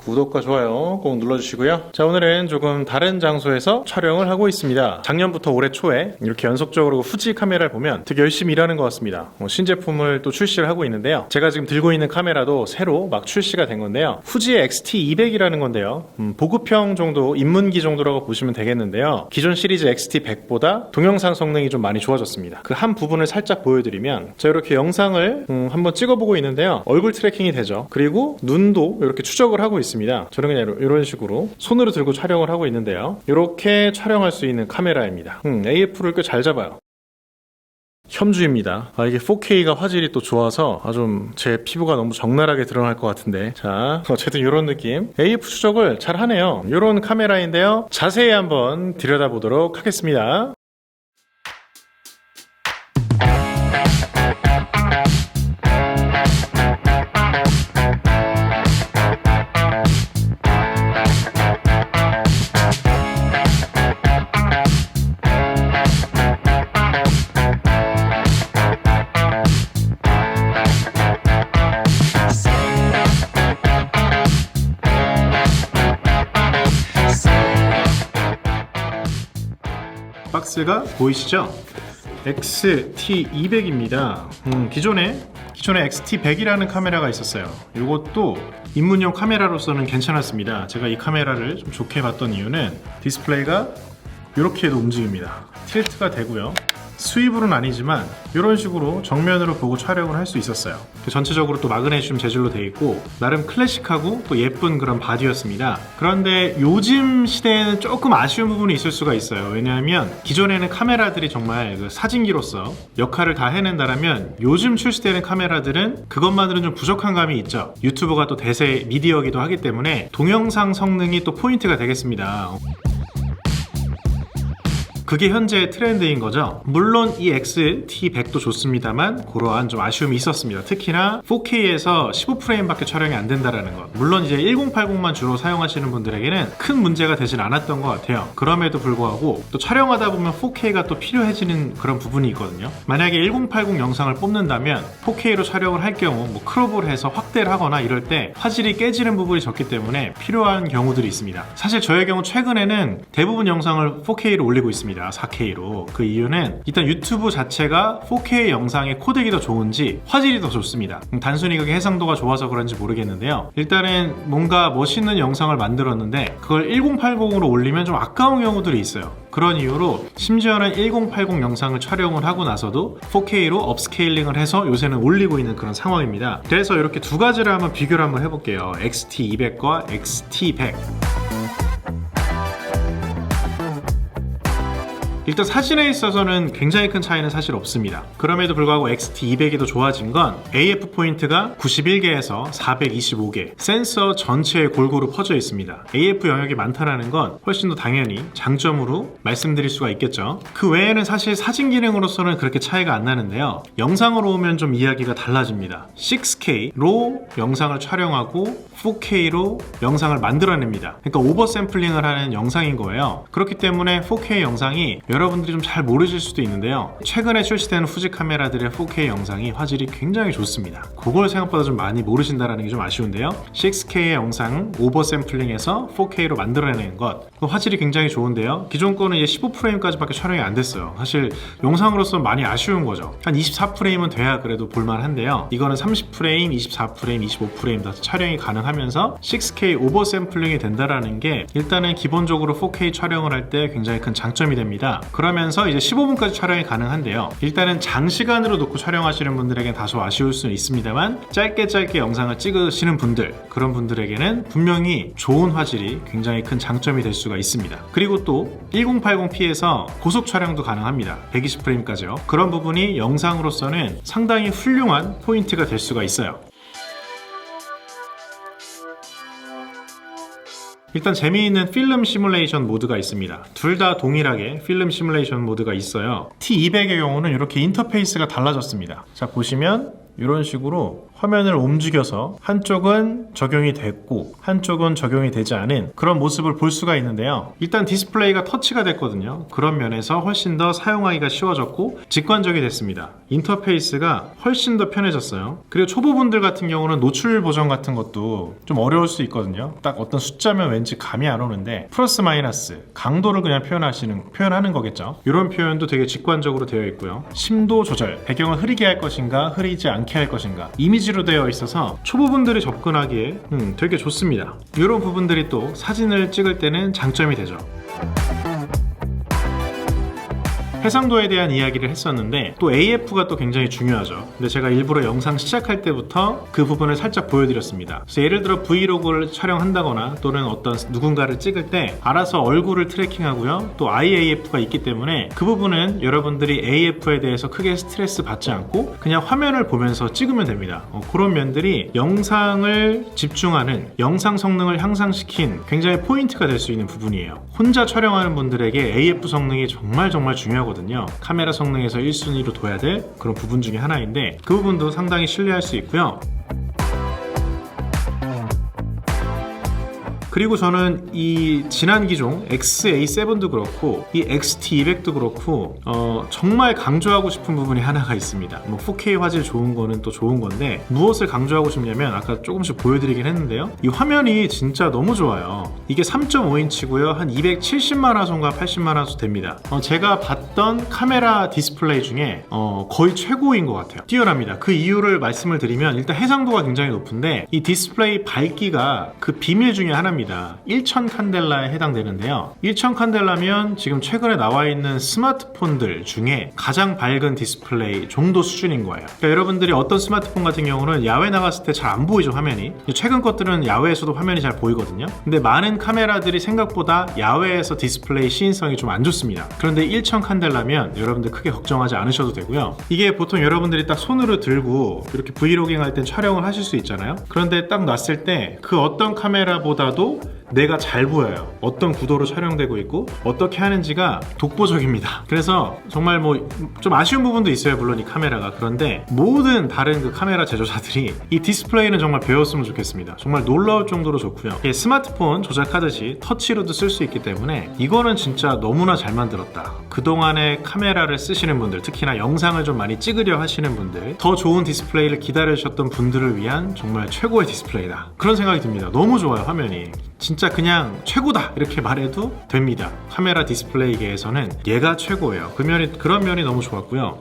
구독과 좋아요 꼭 눌러주시고요. 자, 오늘은 조금 다른 장소에서 촬영을 하고 있습니다. 작년부터 올해 초에 이렇게 연속적으로 후지 카메라를 보면 되게 열심히 일하는 것 같습니다. 신제품을 또 출시를 하고 있는데요. 제가 지금 들고 있는 카메라도 새로 막 출시가 된 건데요. 후지의 XT200이라는 건데요. 보급형 정도, 입문기 정도라고 보시면 되겠는데요. 기존 시리즈 XT100보다 동영상 성능이 좀 많이 좋아졌습니다. 그 한 부분을 살짝 보여드리면, 제가 이렇게 영상을 한번 찍어보고 있는데요. 얼굴 트래킹이 되죠. 그리고 눈도 이렇게 추적을 하고 있습니다. 저는 그냥 이런 식으로 손으로 들고 촬영을 하고 있는데요. 이렇게 촬영할 수 있는 카메라입니다. AF를 꽤 잘 잡아요. 혐주입니다. 이게 4K가 화질이 또 좋아서 좀 제 피부가 너무 적나라하게 드러날 것 같은데, 자, 어쨌든 이런 느낌. AF 추적을 잘 하네요. 이런 카메라인데요. 자세히 한번 들여다보도록 하겠습니다. 박스가 보이시죠? XT200입니다. 기존에 XT100이라는 카메라가 있었어요. 이것도 입문용 카메라로서는 괜찮았습니다. 제가 이 카메라를 좀 좋게 봤던 이유는 디스플레이가 이렇게도 움직입니다. 틸트가 되고요. 스위블은 아니지만 이런 식으로 정면으로 보고 촬영을 할 수 있었어요. 전체적으로 또 마그네슘 재질로 되어 있고 나름 클래식하고 또 예쁜 그런 바디였습니다. 그런데 요즘 시대에는 조금 아쉬운 부분이 있을 수가 있어요. 왜냐하면 기존에는 카메라들이 정말 그 사진기로서 역할을 다 해낸다라면, 요즘 출시되는 카메라들은 그것만으로는 좀 부족한 감이 있죠. 유튜브가 또 대세 미디어이기도 하기 때문에 동영상 성능이 또 포인트가 되겠습니다. 그게 현재의 트렌드인 거죠. 물론 이 XT100도 좋습니다만 그러한 좀 아쉬움이 있었습니다. 특히나 4K에서 15프레임밖에 촬영이 안 된다는 것. 물론 이제 1080만 주로 사용하시는 분들에게는 큰 문제가 되진 않았던 것 같아요. 그럼에도 불구하고 또 촬영하다 보면 4K가 또 필요해지는 그런 부분이 있거든요. 만약에 1080 영상을 뽑는다면 4K로 촬영을 할 경우 크롭을 해서 확대를 하거나 이럴 때 화질이 깨지는 부분이 적기 때문에 필요한 경우들이 있습니다. 사실 저의 경우 최근에는 대부분 영상을 4K로 올리고 있습니다. 4K로. 그 이유는 일단 유튜브 자체가 4K 영상의 코덱이 더 좋은지 화질이 더 좋습니다. 단순히 그게 해상도가 좋아서 그런지 모르겠는데요. 일단은 뭔가 멋있는 영상을 만들었는데 그걸 1080으로 올리면 좀 아까운 경우들이 있어요. 그런 이유로 심지어는 1080 영상을 촬영을 하고 나서도 4K로 업스케일링을 해서 요새는 올리고 있는 그런 상황입니다. 그래서 이렇게 두 가지를 한번 비교를 한번 해볼게요. XT200과 XT100. 일단 사진에 있어서는 굉장히 큰 차이는 사실 없습니다. 그럼에도 불구하고 XT200이 더 좋아진 건 AF 포인트가 91개에서 425개, 센서 전체에 골고루 퍼져 있습니다. AF 영역이 많다는 건 훨씬 더 당연히 장점으로 말씀드릴 수가 있겠죠. 그 외에는 사실 사진 기능으로서는 그렇게 차이가 안 나는데요. 영상으로 오면 좀 이야기가 달라집니다. 6K로 영상을 촬영하고 4K로 영상을 만들어냅니다. 그러니까 오버 샘플링을 하는 영상인 거예요. 그렇기 때문에 4K 영상이 여러분들이 좀 잘 모르실 수도 있는데요. 최근에 출시되는 후지 카메라들의 4K 영상이 화질이 굉장히 좋습니다. 그걸 생각보다 좀 많이 모르신다는 게 좀 아쉬운데요. 6K의 영상 오버 샘플링해서 4K로 만들어내는 것, 그 화질이 굉장히 좋은데요. 기존 거는 이제 15프레임까지밖에 촬영이 안 됐어요. 사실 영상으로서 많이 아쉬운 거죠. 한 24프레임은 돼야 그래도 볼만한데요. 이거는 30프레임, 24프레임, 25프레임 다 촬영이 가능하면서 6K 오버 샘플링이 된다라는 게 일단은 기본적으로 4K 촬영을 할 때 굉장히 큰 장점이 됩니다. 그러면서 이제 15분까지 촬영이 가능한데요. 일단은 장시간으로 놓고 촬영하시는 분들에게는 다소 아쉬울 수는 있습니다만, 짧게 영상을 찍으시는 분들, 그런 분들에게는 분명히 좋은 화질이 굉장히 큰 장점이 될 수가 있습니다. 그리고 또 1080p에서 고속 촬영도 가능합니다. 120프레임까지요. 그런 부분이 영상으로서는 상당히 훌륭한 포인트가 될 수가 있어요. 일단 재미있는 필름 시뮬레이션 모드가 있습니다. 둘 다 동일하게 필름 시뮬레이션 모드가 있어요. T200의 경우는 이렇게 인터페이스가 달라졌습니다. 자, 보시면 이런 식으로 화면을 움직여서 한쪽은 적용이 됐고 한쪽은 적용이 되지 않은 그런 모습을 볼 수가 있는데요. 일단 디스플레이가 터치가 됐거든요. 그런 면에서 훨씬 더 사용하기가 쉬워졌고 직관적이 됐습니다. 인터페이스가 훨씬 더 편해졌어요. 그리고 초보분들 같은 경우는 노출 보정 같은 것도 좀 어려울 수 있거든요. 딱 어떤 숫자면 왠지 감이 안 오는데 플러스 마이너스 강도를 그냥 표현하는 거겠죠. 이런 표현도 되게 직관적으로 되어 있고요. 심도 조절, 배경을 흐리게 할 것인가 흐리지 않게 할 것인가 이미지로 되어 있어서 초보분들이 접근하기에 되게 좋습니다. 이런 부분들이 또 사진을 찍을 때는 장점이 되죠. 해상도에 대한 이야기를 했었는데 또 AF가 또 굉장히 중요하죠. 근데 제가 일부러 영상 시작할 때부터 그 부분을 살짝 보여드렸습니다. 그래서 예를 들어 브이로그를 촬영한다거나 또는 어떤 누군가를 찍을 때 알아서 얼굴을 트래킹하고요. 또 IAF가 있기 때문에 그 부분은 여러분들이 AF에 대해서 크게 스트레스 받지 않고 그냥 화면을 보면서 찍으면 됩니다. 그런 면들이 영상을 집중하는 영상 성능을 향상시킨 굉장히 포인트가 될 수 있는 부분이에요. 혼자 촬영하는 분들에게 AF 성능이 정말 중요하거든요. 카메라 성능에서 1순위로 둬야 될 그런 부분 중에 하나인데 그 부분도 상당히 신뢰할 수 있고요. 그리고 저는 이 지난 기종 XA7도 그렇고 이 XT200도 그렇고 정말 강조하고 싶은 부분이 하나가 있습니다. 4K 화질 좋은 거는 또 좋은 건데 무엇을 강조하고 싶냐면 아까 조금씩 보여드리긴 했는데요. 이 화면이 진짜 너무 좋아요. 이게 3.5인치고요. 한 270만 화소인가 80만 화소 됩니다. 제가 봤던 카메라 디스플레이 중에 거의 최고인 것 같아요. 뛰어납니다. 그 이유를 말씀을 드리면 일단 해상도가 굉장히 높은데 이 디스플레이 밝기가 그 비밀 중에 하나입니다. 1000 칸델라에 해당되는데요. 1000 칸델라면 지금 최근에 나와 있는 스마트폰들 중에 가장 밝은 디스플레이 정도 수준인 거예요. 그러니까 여러분들이 어떤 스마트폰 같은 경우는 야외 나갔을 때 잘 안 보이죠, 화면이. 최근 것들은 야외에서도 화면이 잘 보이거든요. 근데 많은 카메라들이 생각보다 야외에서 디스플레이 시인성이 좀 안 좋습니다. 그런데 1000 칸델라면 여러분들 크게 걱정하지 않으셔도 되고요. 이게 보통 여러분들이 딱 손으로 들고 이렇게 브이로깅 할 땐 촬영을 하실 수 있잖아요. 그런데 딱 놨을 때 그 어떤 카메라보다도 내가 잘 보여요. 어떤 구도로 촬영되고 있고 어떻게 하는지가 독보적입니다. 그래서 정말 뭐 좀 아쉬운 부분도 있어요. 물론 이 카메라가. 그런데 모든 다른 그 카메라 제조사들이 이 디스플레이는 정말 배웠으면 좋겠습니다. 정말 놀라울 정도로 좋고요. 스마트폰 조작하듯이 터치로도 쓸 수 있기 때문에 이거는 진짜 너무나 잘 만들었다. 그동안에 카메라를 쓰시는 분들, 특히나 영상을 좀 많이 찍으려 하시는 분들, 더 좋은 디스플레이를 기다리셨던 분들을 위한 정말 최고의 디스플레이다. 그런 생각이 듭니다. 너무 좋아요, 화면이. 진짜 그냥 최고다 이렇게 말해도 됩니다. 카메라 디스플레이계에서는 얘가 최고예요. 그런 면이 너무 좋았고요.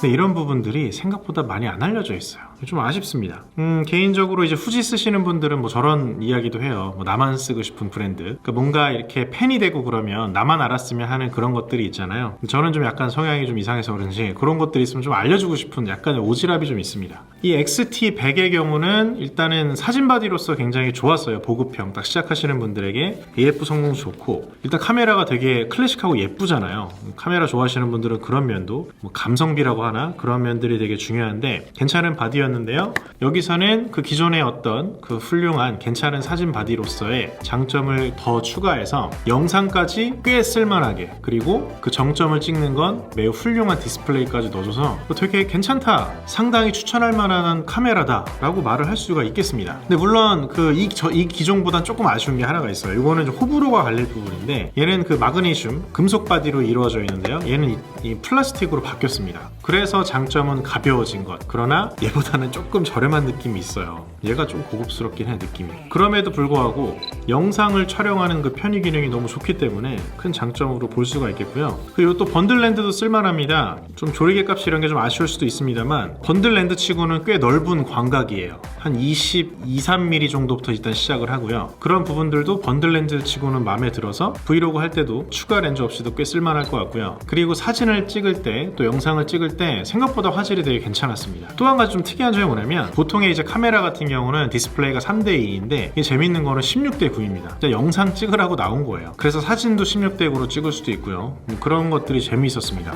근데 이런 부분들이 생각보다 많이 안 알려져 있어요. 좀 아쉽습니다. 개인적으로 이제 후지 쓰시는 분들은 뭐 저런 이야기도 해요. 뭐 나만 쓰고 싶은 브랜드. 그러니까 뭔가 이렇게 팬이 되고 그러면 나만 알았으면 하는 그런 것들이 있잖아요. 저는 좀 약간 성향이 좀 이상해서 그런지 그런 것들이 있으면 좀 알려주고 싶은 약간의 오지랖이 좀 있습니다. 이 XT100의 경우는 일단은 사진 바디로서 굉장히 좋았어요. 보급형 딱 시작하시는 분들에게 AF 성능 좋고 일단 카메라가 되게 클래식하고 예쁘잖아요. 카메라 좋아하시는 분들은 그런 면도 뭐 감성비라고 하나 그런 면들이 되게 중요한데 괜찮은 바디였는데요. 여기서는 그 기존의 어떤 그 훌륭한 괜찮은 사진 바디로서의 장점을 더 추가해서 영상까지 꽤 쓸만하게 그리고 그 정점을 찍는 건 매우 훌륭한 디스플레이까지 넣어줘서 되게 괜찮다. 상당히 추천할 만한 카메라다 라고 말을 할 수가 있겠습니다. 근데 물론 이 기종보단 조금 아쉬운 게 하나가 있어요. 이거는 좀 호불호가 갈릴 부분인데 얘는 그 마그네슘 금속 바디로 이루어져 있는데요. 얘는 이 플라스틱으로 바뀌었습니다. 그래서 장점은 가벼워진 것. 그러나 얘보다는 조금 저렴한 느낌이 있어요. 얘가 좀 고급스럽긴 해 느낌이. 그럼에도 불구하고 영상을 촬영하는 그 편의 기능이 너무 좋기 때문에 큰 장점으로 볼 수가 있겠고요. 그리고 또 번들렌드도 쓸만합니다. 좀 조리개 값이 이런 게 좀 아쉬울 수도 있습니다만 번들렌드 치고는 꽤 넓은 광각이에요. 한 23mm 정도부터 일단 시작을 하고요. 그런 부분들도 번들렌즈 치고는 마음에 들어서 브이로그 할 때도 추가 렌즈 없이도 꽤 쓸만할 것 같고요. 그리고 사진을 찍을 때 또 영상을 찍을 때 생각보다 화질이 되게 괜찮았습니다. 또 한 가지 좀 특이한 점이 뭐냐면 보통의 이제 카메라 같은 경우는 디스플레이가 3:2인데 이게 재밌는 거는 16:9입니다. 영상 찍으라고 나온 거예요. 그래서 사진도 16:9로 찍을 수도 있고요. 그런 것들이 재미있었습니다.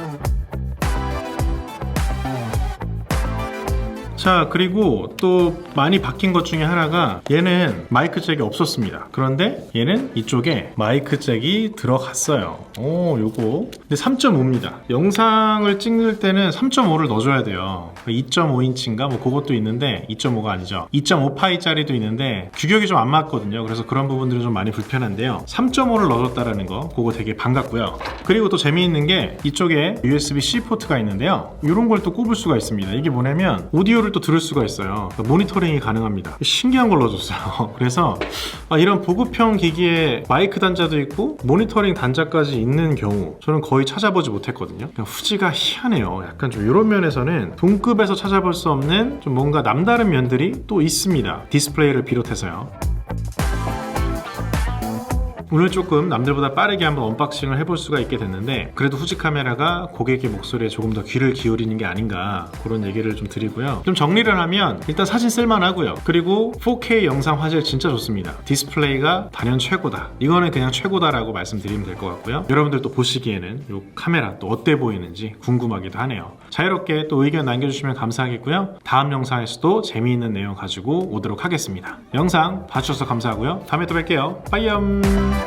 자, 그리고 또 많이 바뀐 것 중에 하나가 얘는 마이크 잭이 없었습니다. 그런데 얘는 이쪽에 마이크 잭이 들어갔어요. 요거 근데 3.5입니다. 영상을 찍을 때는 3.5를 넣어줘야 돼요. 2.5인치인가 뭐 그것도 있는데 2.5가 아니죠. 2.5파이짜리도 있는데 규격이 좀 안 맞거든요. 그래서 그런 부분들이 좀 많이 불편한데요. 3.5를 넣어줬다라는 거 그거 되게 반갑고요. 그리고 또 재미있는 게 이쪽에 USB-C 포트가 있는데요. 이런 걸 또 꼽을 수가 있습니다. 이게 뭐냐면 오디오를 또 들을 수가 있어요. 그러니까 모니터링이 가능합니다. 신기한 걸 넣어줬어요. 그래서 이런 보급형 기기에 마이크 단자도 있고 모니터링 단자까지 있는 경우 저는 거의 찾아보지 못했거든요. 후지가 희한해요. 약간 좀 이런 면에서는 동급에서 찾아볼 수 없는 좀 뭔가 남다른 면들이 또 있습니다. 디스플레이를 비롯해서요. 오늘 조금 남들보다 빠르게 한번 언박싱을 해볼 수가 있게 됐는데 그래도 후지 카메라가 고객의 목소리에 조금 더 귀를 기울이는 게 아닌가 그런 얘기를 좀 드리고요. 좀 정리를 하면 일단 사진 쓸만하고요. 그리고 4K 영상 화질 진짜 좋습니다. 디스플레이가 단연 최고다. 이거는 그냥 최고다라고 말씀드리면 될 것 같고요. 여러분들 또 보시기에는 이 카메라 또 어때 보이는지 궁금하기도 하네요. 자유롭게 또 의견 남겨주시면 감사하겠고요. 다음 영상에서도 재미있는 내용 가지고 오도록 하겠습니다. 영상 봐주셔서 감사하고요. 다음에 또 뵐게요. 빠이염.